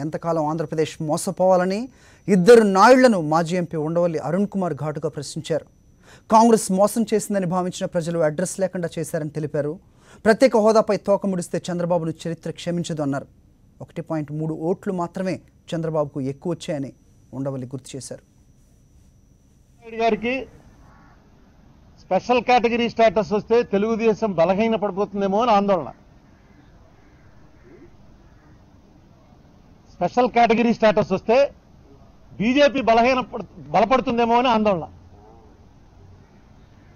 ఎంతకాలం ఆంధ్రప్రదేశ్ మోసపోవాలని ఇద్దరు నాయుళ్లను మాజీ ఎంపీ ఉండవల్లి అరుణ్ కుమార్ ఘాటుగా ప్రశ్నించారు. కాంగ్రెస్ మోసం చేసిందని భావించిన ప్రజలు అడ్రస్ లేకుండా చేశారని తెలిపారు. ప్రత్యేక హోదాపై తోక ముడిస్తే చంద్రబాబును చరిత్ర క్షమించదు అన్నారు. 1.3 ఓట్లు మాత్రమే చంద్రబాబుకు ఎక్కువ వచ్చాయని ఉండవల్లి గుర్తు చేశారు. గారికి స్పెషల్ కేటగిరీ స్టేటస్ వస్తే తెలుగుదేశం బలహీన పడిపోతుందేమో అని ఆందోళన. స్పెషల్ కేటగిరీ స్టేటస్ వస్తే బీజేపీ బలపడుతుందేమో అని ఆందోళన.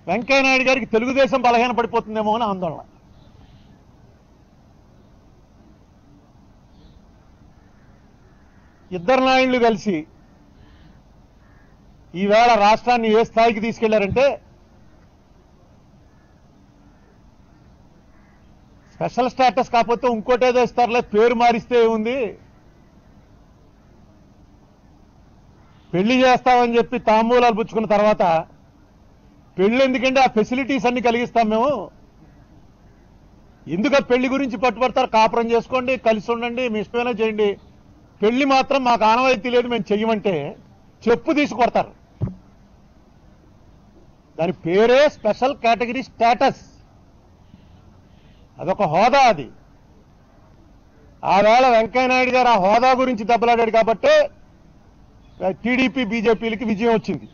వెంకయ్యనాయుడు గారికి తెలుగుదేశం బలహీన పడిపోతుందేమో అని ఆందోళన. ఇద్దరు నాయుళ్ళు కలిసి ఈవేళ రాష్ట్రాన్ని ఏ స్థాయికి తీసుకెళ్లారంటే, స్పెషల్ స్టేటస్ కాకపోతే ఇంకోటేదో ఇస్తారులే, పేరు మారిస్తే ఏముంది, పెళ్లి చేస్తామని చెప్పి తాంబూలాలు పుచ్చుకున్న తర్వాత పెళ్లి ఎందుకంటే ఆ ఫెసిలిటీస్ అన్ని కలిగిస్తాం మేము, ఎందుకు పెళ్లి గురించి పట్టుబడతారు, కాపురం చేసుకోండి, కలిసి ఉండండి, మీ ఇష్టమైనా చేయండి, పెళ్లి మాత్రం మాకు ఆనవాయితీ లేదు మేము చెయ్యమంటే చెప్పు తీసుకొడతారు. దాని పేరే స్పెషల్ కేటగిరీ స్టేటస్. అదొక హోదా. అది ఆవేళ వెంకయ్యనాయుడు గారు ఆ హోదా గురించి దెబ్బలాడాడు కాబట్టి టీడీపీ బీజేపీలకి విజయం వచ్చింది.